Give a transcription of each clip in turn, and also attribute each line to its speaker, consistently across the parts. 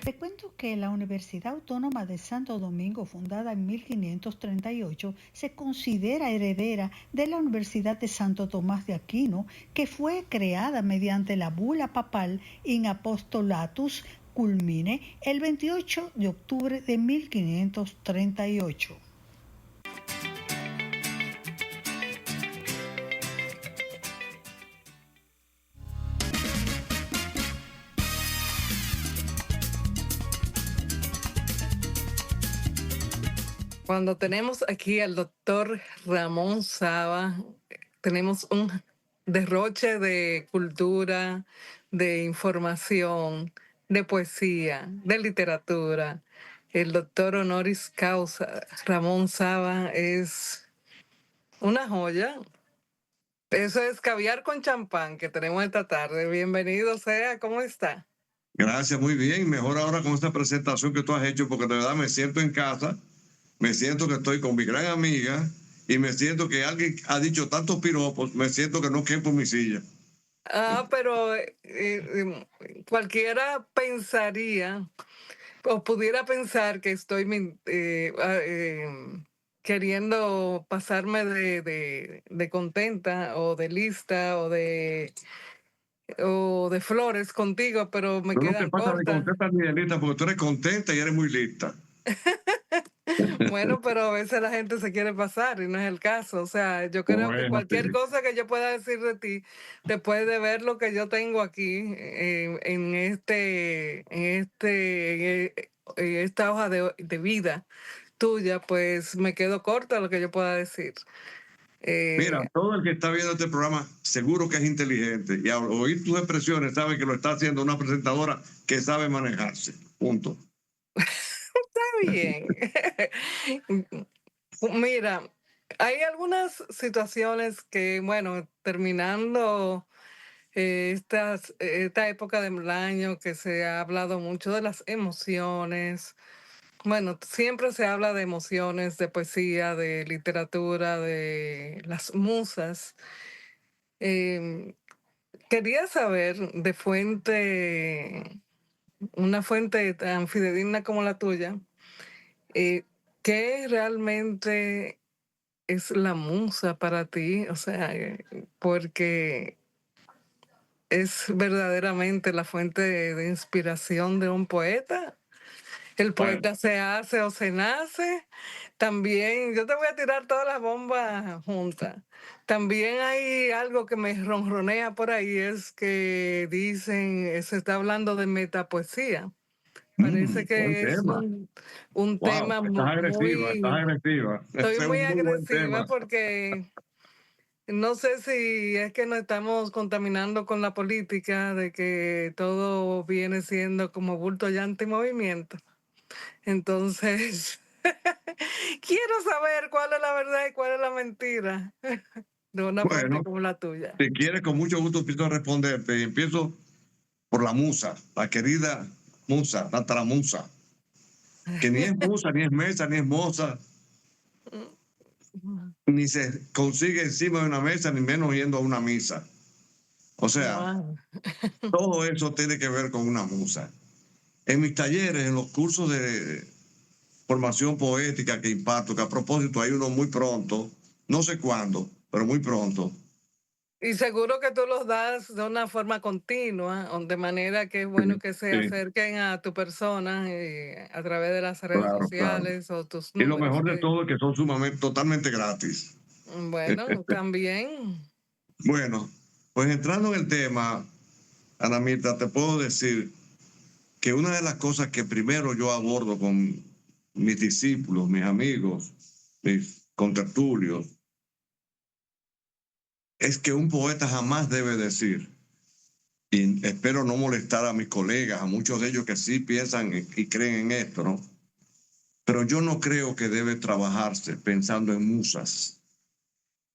Speaker 1: Te cuento que la Universidad Autónoma de Santo Domingo, fundada en 1538, se considera heredera de la Universidad de Santo Tomás de Aquino, que fue creada mediante la bula papal In Apostolatus Culmine el 28 de octubre de 1538.
Speaker 2: Cuando tenemos aquí al doctor Ramón Saba, tenemos un derroche de cultura, de información, de poesía, de literatura. El doctor honoris causa Ramón Saba es una joya. Eso es caviar con champán que tenemos esta tarde. Bienvenido sea, ¿cómo está?
Speaker 3: Gracias, muy bien. Mejor ahora con esta presentación que tú has hecho, porque de verdad me siento en casa, me siento que estoy con mi gran amiga y me siento que alguien ha dicho tantos piropos, me siento que no quepo en mi silla.
Speaker 2: Pero cualquiera pensaría o pudiera pensar que estoy queriendo pasarme de contenta o de lista o de flores contigo, pero me
Speaker 3: No, no te
Speaker 2: quedan
Speaker 3: pasa de
Speaker 2: cortas.
Speaker 3: contenta ni de lista, porque tú eres contenta y eres muy lista.
Speaker 2: Bueno, pero a veces la gente se quiere pasar y no es el caso. O sea, yo creo que
Speaker 3: Bueno,
Speaker 2: cualquier
Speaker 3: sí.
Speaker 2: cosa que yo pueda decir de ti, después de ver lo que yo tengo aquí en esta hoja de vida tuya, pues me quedo corta lo que yo pueda decir.
Speaker 3: Mira,
Speaker 2: Eh,
Speaker 3: todo el que está viendo este programa seguro que es inteligente y al oír tus expresiones sabe que lo está haciendo una presentadora que sabe manejarse. Punto.
Speaker 2: Está bien. Mira, hay algunas situaciones que, bueno, terminando esta época del año que se ha hablado mucho de las emociones. Bueno, siempre se habla de emociones, de poesía, de literatura, de las musas. Em, Quería saber de una fuente tan fidedigna como la tuya, eh, ¿qué realmente es la musa para ti? O sea, porque es verdaderamente la fuente de inspiración de un poeta. El
Speaker 3: Bueno,
Speaker 2: poeta se hace o se nace. También, yo te voy a tirar todas las bombas juntas. También hay algo que me ronronea por ahí, es que dicen, se está hablando de metapoesía. Parece
Speaker 3: buen
Speaker 2: que es
Speaker 3: tema.
Speaker 2: un
Speaker 3: Wow,
Speaker 2: tema
Speaker 3: estás agresiva, estás
Speaker 2: muy...
Speaker 3: agresiva.
Speaker 2: Estoy
Speaker 3: Ese es
Speaker 2: muy
Speaker 3: un muy buen
Speaker 2: agresiva
Speaker 3: tema.
Speaker 2: porque no sé si es que nos estamos contaminando con la política de que todo viene siendo como bulto, llanta y movimiento. Entonces, quiero saber cuál es la verdad y cuál es la mentira de una fuente
Speaker 3: Bueno,
Speaker 2: como la tuya.
Speaker 3: si quieres, con mucho gusto empiezo a responderte y empiezo por la musa, la querida musa, la taramusa, que ni es musa, ni es mesa, ni es moza, ni se consigue encima de una mesa, ni menos yendo a una misa. O sea,
Speaker 2: Wow.
Speaker 3: todo eso tiene que ver con una musa. En mis talleres, en los cursos de formación poética que imparto, que a propósito hay uno muy pronto, no sé cuándo, pero muy pronto.
Speaker 2: Y seguro que tú los das de una forma continua, de manera que es
Speaker 3: Sí,
Speaker 2: bueno que se
Speaker 3: sí,
Speaker 2: acerquen a tu persona a través de las redes
Speaker 3: claro, claro.
Speaker 2: sociales o tus
Speaker 3: Y lo
Speaker 2: números.
Speaker 3: mejor de todo es que son sumamente, totalmente gratis.
Speaker 2: Bueno, también.
Speaker 3: Bueno, pues entrando en el tema, Ana Mirta, te puedo decir que una de las cosas que primero yo abordo con mis discípulos, mis amigos, mis contertulios, es que un poeta jamás debe decir, y espero no molestar a mis colegas, a muchos de ellos que sí piensan y creen en esto, ¿no? Pero yo no creo que debe trabajarse pensando en musas.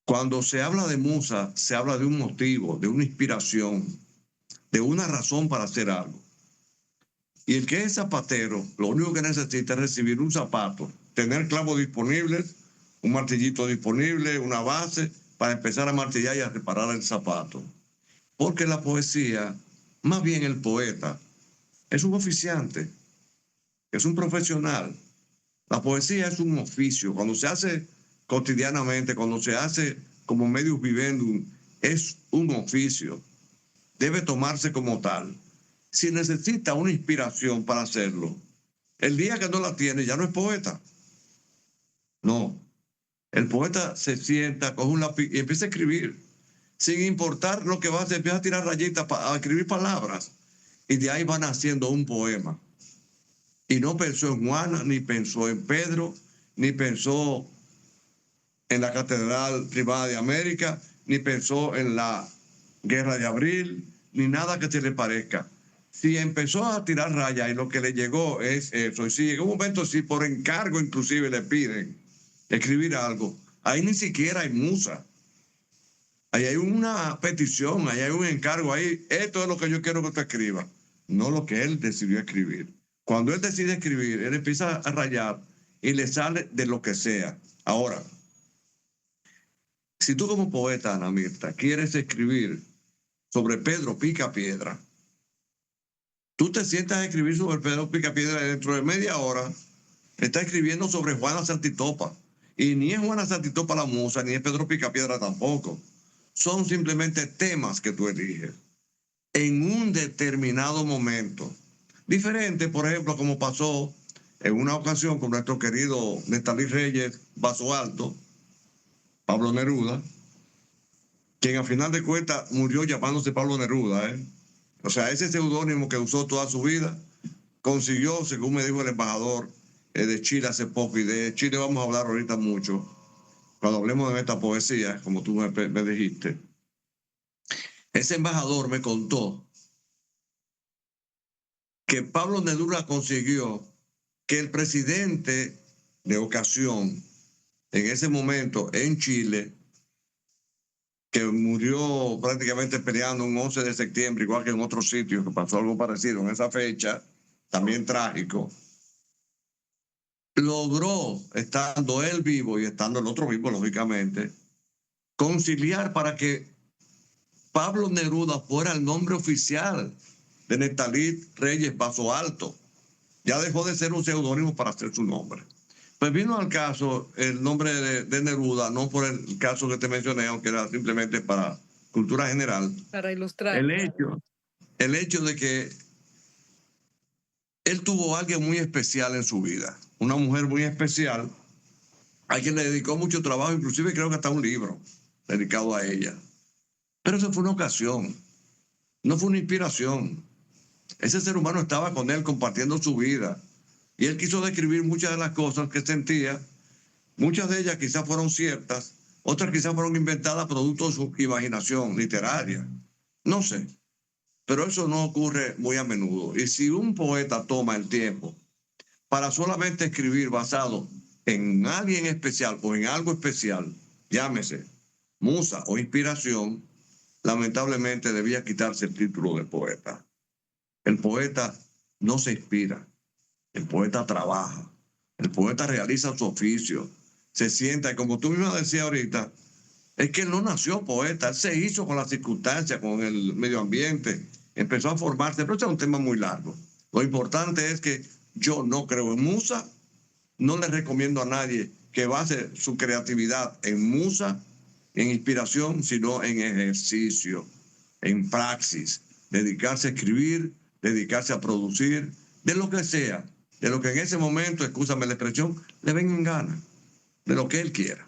Speaker 3: Cuando se habla de musa, se habla de un motivo, de una inspiración, de una razón para hacer algo. Y el que es zapatero, lo único que necesita es recibir un zapato, tener clavos disponibles, un martillito disponible, una base, para empezar a martillar y a reparar el zapato. Porque la poesía, más bien el poeta, es un oficiante. es un profesional. La poesía es un oficio. Cuando se hace cotidianamente, cuando se hace como medius vivendum, es un oficio. Debe tomarse como tal. Si necesita una inspiración para hacerlo, el día que no la tiene ya no es poeta. No. El poeta se sienta, coge un lápiz y empieza a escribir. Sin importar lo que va a hacer, empieza a tirar rayitas, a escribir palabras. Y de ahí van haciendo un poema. Y no pensó en Juana, ni pensó en Pedro, ni pensó en la Catedral Privada de América, ni pensó en la Guerra de Abril, ni nada que se le parezca. Si empezó a tirar rayas y lo que le llegó es eso, y si en un momento, si por encargo inclusive le piden escribir algo, ahí ni siquiera hay musa. Ahí hay una petición, ahí hay un encargo, ahí esto es lo que yo quiero que tú escribas, no lo que él decidió escribir. Cuando él decide escribir, él empieza a rayar y le sale de lo que sea. Ahora, si tú como poeta, Ana Mirta, quieres escribir sobre Pedro Picapiedra, tú te sientas a escribir sobre Pedro Picapiedra y dentro de media hora está escribiendo sobre Juana Santitopa. Y ni es Juana Santitopa la musa, ni es Pedro Picapiedra tampoco. Son simplemente temas que tú eliges en un determinado momento. Diferente, por ejemplo, como pasó en una ocasión con nuestro querido Nestalí Reyes Vaso Alto, Pablo Neruda, quien a final de cuentas murió llamándose Pablo Neruda. O sea, ese seudónimo que usó toda su vida, consiguió, según me dijo el embajador de Chile hace poco, y de Chile vamos a hablar ahorita mucho, cuando hablemos de esta poesía, como tú me dijiste. Ese embajador me contó que Pablo Neruda consiguió que el presidente de ocasión, en ese momento en Chile, que murió prácticamente peleando un 11 de septiembre, igual que en otros sitios, que pasó algo parecido en esa fecha, también trágico, logró, estando él vivo y estando el otro vivo, lógicamente, conciliar para que Pablo Neruda fuera el nombre oficial de Nestalí Reyes Vaso Alto. Ya dejó de ser un seudónimo para hacer su nombre. Pues vino al caso el nombre de Neruda, no por el caso que te mencioné, aunque era simplemente para cultura general.
Speaker 2: Para ilustrar.
Speaker 3: El hecho de que él tuvo a alguien muy especial en su vida, una mujer muy especial, a quien le dedicó mucho trabajo, inclusive creo que hasta un libro dedicado a ella. Pero eso fue una ocasión, no fue una inspiración. Ese ser humano estaba con él compartiendo su vida y él quiso describir muchas de las cosas que sentía. Muchas de ellas quizás fueron ciertas, otras quizás fueron inventadas producto de su imaginación literaria. No sé, pero eso no ocurre muy a menudo. Y si un poeta toma el tiempo para solamente escribir basado en alguien especial o en algo especial, llámese musa o inspiración, lamentablemente debía quitarse el título de poeta. El poeta no se inspira, el poeta trabaja, el poeta realiza su oficio, se sienta, y como tú misma decías ahorita, es que él no nació poeta, él se hizo con las circunstancias, con el medio ambiente, empezó a formarse, pero este es un tema muy largo. Lo importante es que yo no creo en musa, no le recomiendo a nadie que base su creatividad en musa, en inspiración, sino en ejercicio, en praxis, dedicarse a escribir, dedicarse a producir, de lo que sea, de lo que en ese momento, excúsame la expresión, le venga en gana, de lo que él quiera.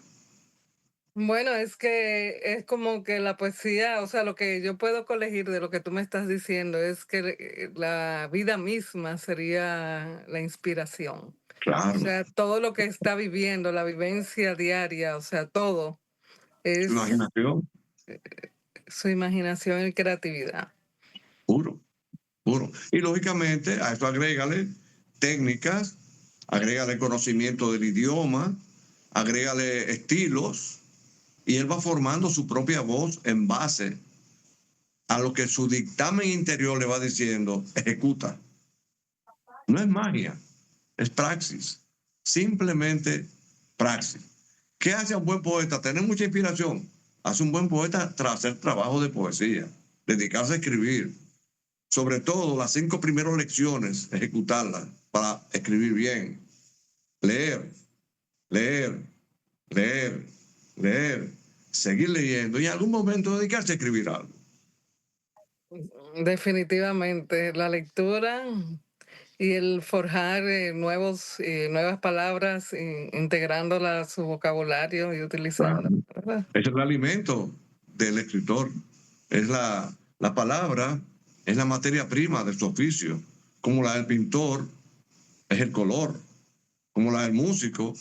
Speaker 2: Bueno, es que es como que la poesía, o sea, lo que yo puedo colegir de lo que tú me estás diciendo es que la vida misma sería la inspiración.
Speaker 3: Claro.
Speaker 2: O sea, todo lo que está viviendo, la vivencia diaria, o sea, todo es
Speaker 3: Su imaginación.
Speaker 2: Su imaginación y creatividad.
Speaker 3: Puro, puro. Y lógicamente a eso agrégale técnicas, agrégale conocimiento del idioma, agrégale estilos, y él va formando su propia voz en base a lo que su dictamen interior le va diciendo, ejecuta. No es magia, es praxis. Simplemente praxis. ¿Qué hace un buen poeta? Tener mucha inspiración. Hace un buen poeta tras hacer trabajo de poesía, dedicarse a escribir. Sobre todo las 5 primeras lecciones, ejecutarlas. para escribir bien. Leer, leer, leer, leer, seguir leyendo y en algún momento dedicarse a escribir algo.
Speaker 2: Definitivamente, la lectura y el forjar nuevas palabras, integrándolas a su vocabulario y
Speaker 3: Claro.
Speaker 2: utilizando, ¿verdad?
Speaker 3: Es el alimento del escritor. Es la palabra, es la materia prima de su oficio. Como la del pintor es el color. Como la del músico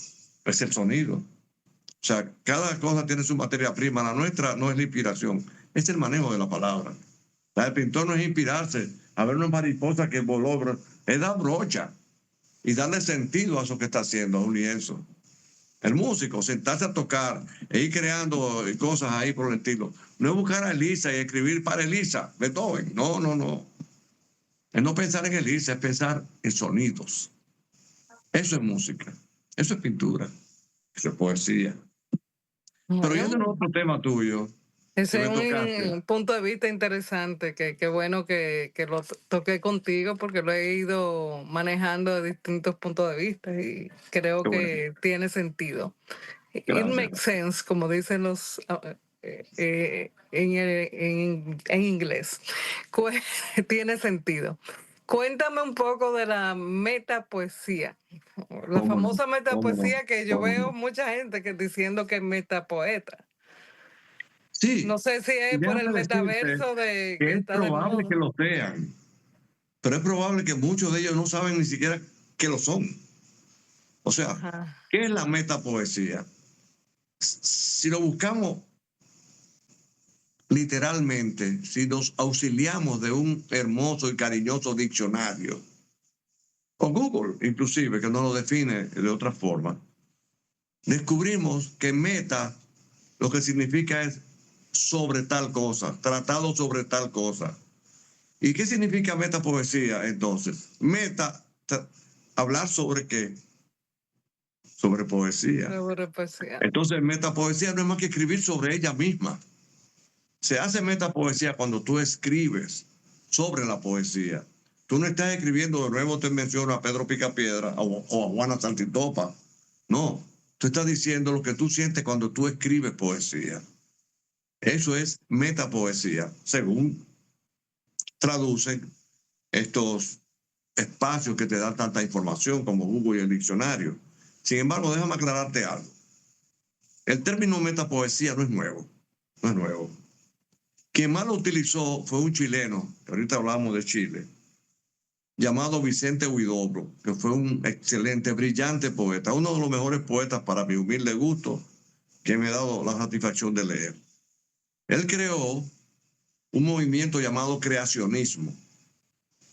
Speaker 3: es el sonido. O sea, cada cosa tiene su materia prima. La nuestra no es la inspiración, es el manejo de la palabra. La del pintor no es inspirarse a ver una mariposa que voló, es dar brocha y darle sentido a eso que está haciendo, a un lienzo. El músico, sentarse a tocar e ir creando cosas ahí por el estilo. No es buscar a Elisa y escribir para Elisa, Beethoven. No, no, no. Es no pensar en Elisa, es pensar en sonidos. Eso es música, eso es pintura, eso es poesía. Pero yendo a otro tema tuyo, que
Speaker 2: Ese
Speaker 3: me
Speaker 2: es
Speaker 3: tocaste.
Speaker 2: un punto de vista interesante, que bueno que lo toqué contigo porque lo he ido manejando de distintos puntos de vista y creo
Speaker 3: Qué bueno.
Speaker 2: que tiene sentido. It
Speaker 3: Gracias.
Speaker 2: makes sense, como dicen los en inglés. Tiene sentido. Cuéntame un poco de la metapoesía. La
Speaker 3: ¿Cómo no?
Speaker 2: famosa
Speaker 3: ¿Cómo no?
Speaker 2: metapoesía que yo
Speaker 3: ¿Cómo
Speaker 2: veo
Speaker 3: no?
Speaker 2: mucha gente que diciendo que es metapoeta.
Speaker 3: Sí,
Speaker 2: No sé si
Speaker 3: y
Speaker 2: es por el
Speaker 3: déjame decirte
Speaker 2: metaverso de
Speaker 3: que
Speaker 2: que
Speaker 3: es
Speaker 2: está de
Speaker 3: probable que
Speaker 2: moda.
Speaker 3: lo sean, pero es probable que muchos de ellos no saben ni siquiera que lo son. O sea,
Speaker 2: Ajá.
Speaker 3: ¿qué es la metapoesía? Si lo buscamos literalmente, si nos auxiliamos de un hermoso y cariñoso diccionario, o Google inclusive, que no lo define de otra forma, descubrimos que meta lo que significa es sobre tal cosa, tratado sobre tal cosa. ¿Y qué significa metapoesía entonces? Hablar sobre qué? Sobre poesía.
Speaker 2: Sobre poesía.
Speaker 3: Entonces, metapoesía no es más que escribir sobre ella misma. Se hace metapoesía cuando tú escribes sobre la poesía. Tú no estás escribiendo, de nuevo te menciono a Pedro Picapiedra o a Juana Santitopa. No, tú estás diciendo lo que tú sientes cuando tú escribes poesía. Eso es metapoesía, según traducen estos espacios que te dan tanta información como Google y el diccionario. Sin embargo, déjame aclararte algo. El término metapoesía no es nuevo, no es nuevo. Quien más lo utilizó fue un chileno, que ahorita hablamos de Chile, llamado Vicente Huidobro, que fue un excelente, brillante poeta, uno de los mejores poetas para mi humilde gusto, que me ha dado la satisfacción de leer. Él creó un movimiento llamado creacionismo,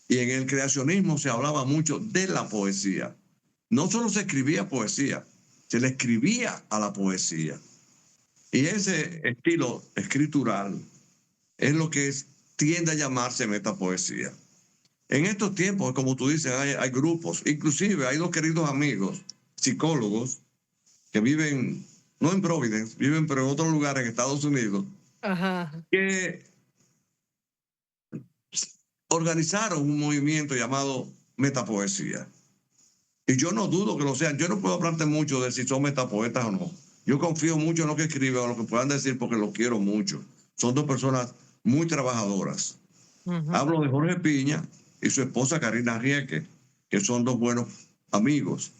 Speaker 3: y en el creacionismo se hablaba mucho de la poesía. No solo se escribía poesía, se le escribía a la poesía. Y ese estilo escritural es lo que tiende a llamarse metapoesía. En estos tiempos, como tú dices, hay grupos, inclusive hay dos queridos amigos, psicólogos, que viven, no en Providence, viven pero en otro lugar en Estados Unidos,
Speaker 2: Ajá.
Speaker 3: que organizaron un movimiento llamado metapoesía. Y yo no dudo que lo sean. Yo no puedo hablarte mucho de si son metapoetas o no. Yo confío mucho en lo que escriben o lo que puedan decir porque los quiero mucho. Son dos personas muy trabajadoras. Hablo de Jorge Piña y su esposa Karina Rieke, que son dos buenos amigos.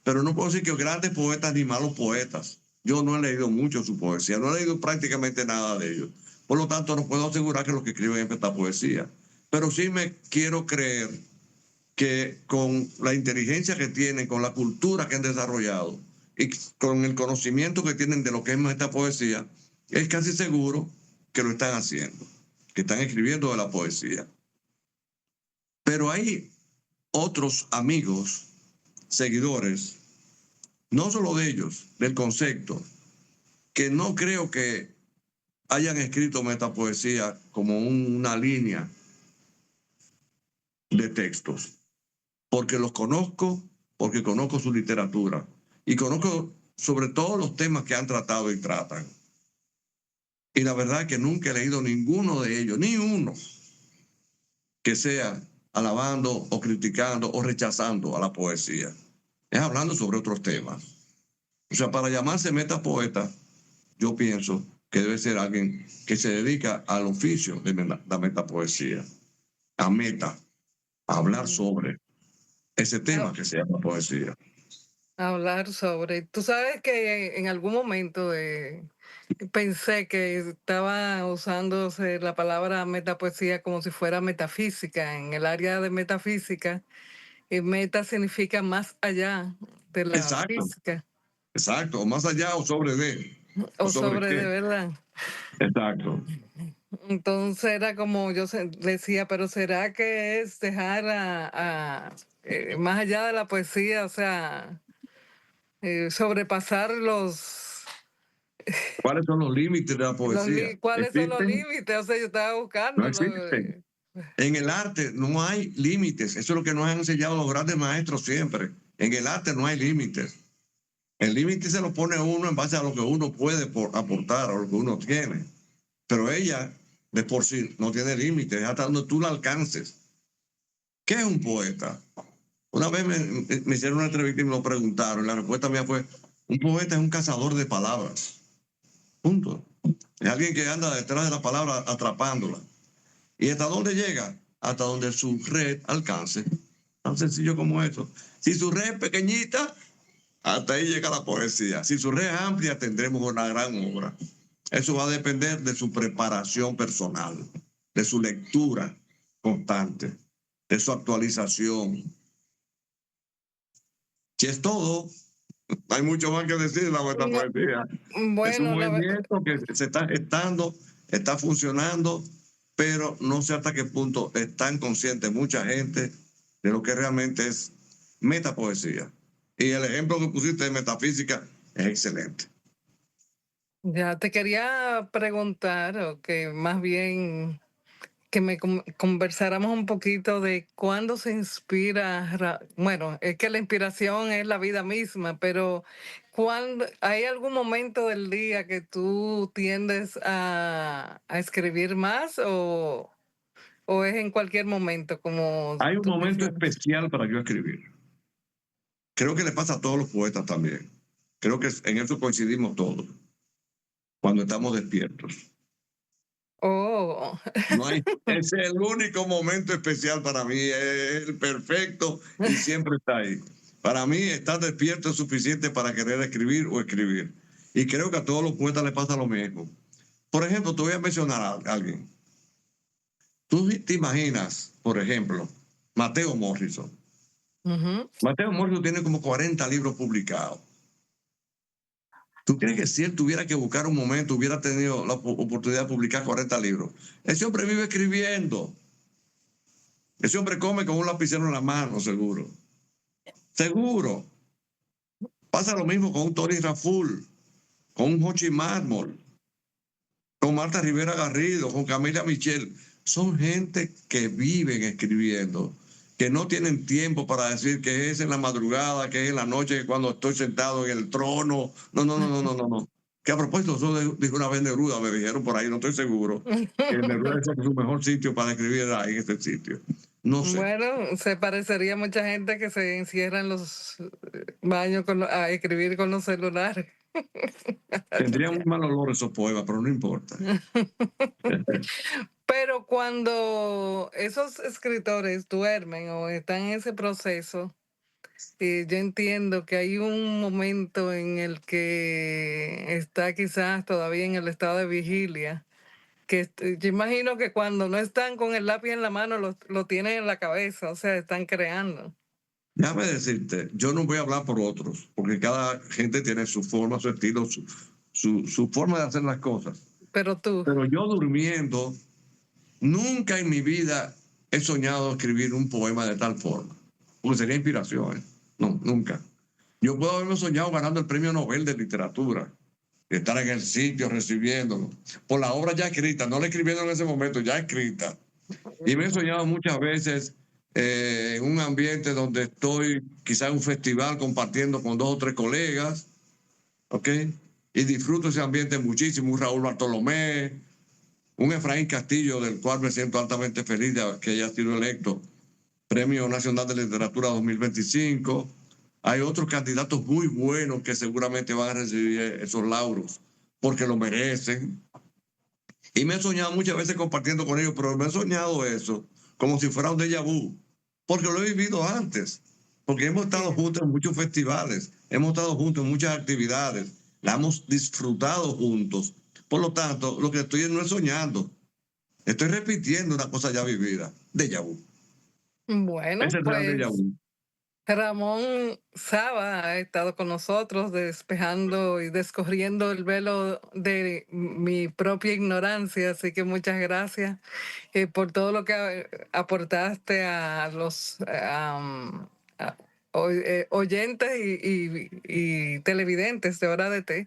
Speaker 3: Pero no puedo decir que grandes poetas ni malos poetas. Yo no he leído mucho su poesía, no he leído prácticamente nada de ellos. Por lo tanto, no puedo asegurar que lo que escriben es metapoesía. Pero sí me quiero creer que con la inteligencia que tienen, con la cultura que han desarrollado y con el conocimiento que tienen de lo que es metapoesía, es casi seguro que lo están haciendo, que están escribiendo de la poesía. Pero hay otros amigos, seguidores, no solo de ellos, del concepto, que no creo que hayan escrito metapoesía como una línea de textos, porque los conozco, porque conozco su literatura y conozco sobre todo los temas que han tratado y tratan. Y la verdad es que nunca he leído ninguno de ellos, ni uno, que sea alabando o criticando o rechazando a la poesía. Es hablando sobre otros temas. O sea, para llamarse metapoeta, yo pienso que debe ser alguien que se dedica al oficio de la metapoesía, a hablar sobre ese tema que se llama poesía.
Speaker 2: Hablar sobre. Tú sabes que en algún momento pensé que estaba usándose la palabra metapoesía como si fuera metafísica. En el área de metafísica, y meta significa más allá de la
Speaker 3: Exacto,
Speaker 2: física.
Speaker 3: exacto, o más allá o sobre de.
Speaker 2: O
Speaker 3: sobre
Speaker 2: sobre
Speaker 3: qué.
Speaker 2: de verdad.
Speaker 3: Exacto.
Speaker 2: Entonces era como yo decía, pero ¿será que es dejar más allá de la poesía, o sea, sobrepasar
Speaker 3: ¿Cuáles son los límites de la poesía?
Speaker 2: cuáles son los
Speaker 3: ¿Existen?
Speaker 2: límites? O sea, yo estaba
Speaker 3: No
Speaker 2: buscando.
Speaker 3: existen. En el arte no hay límites. Eso es lo que nos han enseñado los grandes maestros siempre. En el arte no hay límites. El límite se lo pone uno en base a lo que uno puede aportar, a lo que uno tiene. Pero ella, de por sí, no tiene límites, hasta donde tú la alcances. ¿Qué es un poeta? Una vez me hicieron una entrevista y me lo preguntaron. La respuesta mía fue: un poeta es un cazador de palabras. Punto. Es alguien que anda detrás de la palabra atrapándola. ¿Y hasta dónde llega? Hasta donde su red alcance. Tan sencillo como eso. Si su red es pequeñita, hasta ahí llega la poesía. Si su red es amplia, tendremos una gran obra. Eso va a depender de su preparación personal, de su lectura constante, de su actualización. Si es todo, hay mucho más que decir de la poesía. Es un
Speaker 2: Bueno,
Speaker 3: movimiento que se está gestando, está funcionando, pero no sé hasta qué punto están conscientes mucha gente de lo que realmente es metapoesía. Y el ejemplo que pusiste de metafísica es excelente.
Speaker 2: ya te quería preguntar, o que más bien que me conversáramos un poquito de cuándo se inspira. Bueno, es que la inspiración es la vida misma, pero ¿hay algún momento del día que tú tiendes a escribir más o es en cualquier momento como
Speaker 3: Hay un
Speaker 2: tú
Speaker 3: momento
Speaker 2: prefieres?
Speaker 3: especial para yo escribir. Creo que le pasa a todos los poetas también. Creo que en eso coincidimos todos, cuando estamos despiertos.
Speaker 2: Oh,
Speaker 3: No hay, ese es el único momento especial para mí, es el perfecto y siempre está ahí. Para mí, estar despierto es suficiente para querer escribir o escribir. Y creo que a todos los poetas les pasa lo mismo. Por ejemplo, te voy a mencionar a alguien. Tú te imaginas, por ejemplo, Mateo Morrison. Mateo Morrison tiene como 40 libros publicados. ¿Tú crees que si él tuviera que buscar un momento, hubiera tenido la oportunidad de publicar 40 libros? Ese hombre vive escribiendo. Ese hombre come con un lapicero en la mano, seguro. Seguro. Pasa lo mismo con un Tony Raful, con un Jochi Mármol, con Marta Rivera Garrido, con Camila Michel. Son gente que viven escribiendo, que no tienen tiempo para decir que es en la madrugada, que es en la noche, cuando estoy sentado en el trono. No. Que a propósito, eso dijo una vez Neruda, me dijeron por ahí, no estoy seguro, que Neruda dice que su mejor sitio para escribir era ahí en este sitio. No sé.
Speaker 2: bueno, se parecería a mucha gente que se encierra en los baños a escribir con los celulares.
Speaker 3: Tendría muy mal olor esos poemas, pero no importa.
Speaker 2: Pero cuando esos escritores duermen o están en ese proceso, yo entiendo que hay un momento en el que está quizás todavía en el estado de vigilia, que yo imagino que cuando no están con el lápiz en la mano lo tienen en la cabeza, o sea, están creando.
Speaker 3: Déjame decirte, yo no voy a hablar por otros, porque cada gente tiene su forma, su estilo, su forma de hacer las cosas.
Speaker 2: Pero tú,
Speaker 3: Pero yo durmiendo, nunca en mi vida he soñado escribir un poema de tal forma, porque sería inspiración. No, nunca. Yo puedo haberme soñado ganando el Premio Nobel de Literatura, estar en el sitio recibiéndolo, por la obra ya escrita, no la escribiendo en ese momento, ya escrita. Y me he soñado muchas veces en un ambiente donde estoy quizás en un festival compartiendo con 2 o 3 colegas, ¿ok? Y disfruto ese ambiente muchísimo, un Raúl Bartolomé, un Efraín Castillo, del cual me siento altamente feliz de que haya sido electo Premio Nacional de Literatura 2025. Hay otros candidatos muy buenos que seguramente van a recibir esos lauros porque lo merecen. Y me he soñado muchas veces compartiendo con ellos, pero me he soñado eso como si fuera un déjà vu, porque lo he vivido antes, porque hemos estado juntos en muchos festivales, hemos estado juntos en muchas actividades, la hemos disfrutado juntos. Por lo tanto, lo que estoy no es soñando, estoy repitiendo una cosa ya vivida, déjà vu.
Speaker 2: Bueno,
Speaker 3: Ese es el real déjà
Speaker 2: pues
Speaker 3: vu.
Speaker 2: Ramón Saba ha estado con nosotros despejando y descorriendo el velo de mi propia ignorancia, así que muchas gracias por todo lo que aportaste a los oyentes y televidentes de Hora de Té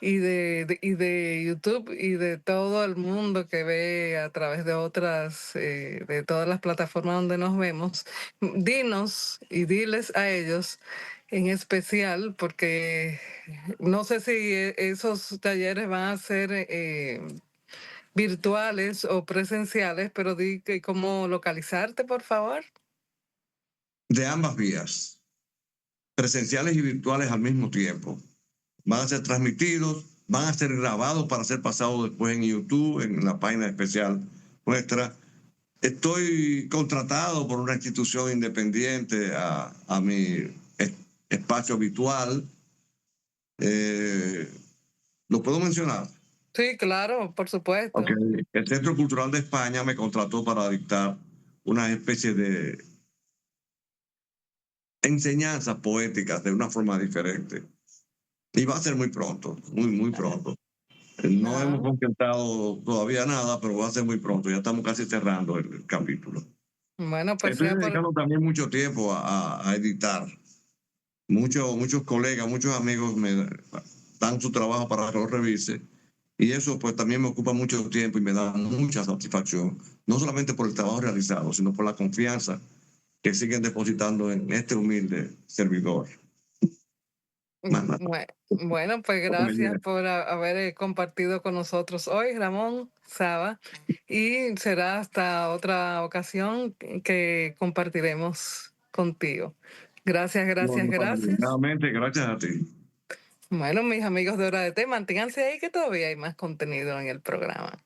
Speaker 2: y de YouTube y de todo el mundo que ve a través de de todas las plataformas donde nos vemos. Dinos y diles a ellos en especial, porque no sé si esos talleres van a ser virtuales o presenciales, pero di cómo localizarte, por favor.
Speaker 3: De ambas vías, presenciales y virtuales al mismo tiempo. Van a ser transmitidos, van a ser grabados para ser pasados después en YouTube, en la página especial nuestra. Estoy contratado por una institución independiente a mi espacio habitual. ¿Lo puedo mencionar?
Speaker 2: Sí, claro, por supuesto.
Speaker 3: Okay. El Centro Cultural de España me contrató para dictar una especie de enseñanzas poéticas de una forma diferente. Y va a ser muy pronto, muy pronto. No hemos concretado todavía nada, pero va a ser muy pronto. Ya estamos casi cerrando el capítulo.
Speaker 2: Bueno, pues
Speaker 3: Estoy dedicando también mucho tiempo a editar. Muchos colegas, muchos amigos me dan su trabajo para que lo revise. Y eso pues también me ocupa mucho tiempo y me da mucha satisfacción. No solamente por el trabajo realizado, sino por la confianza que siguen depositando en este humilde servidor.
Speaker 2: Bueno, pues gracias por haber compartido con nosotros hoy, Ramón Saba, y será hasta otra ocasión que compartiremos contigo. Gracias, gracias, gracias.
Speaker 3: Nuevamente, gracias a ti.
Speaker 2: Bueno, mis amigos de Hora de Té, manténganse ahí que todavía hay más contenido en el programa.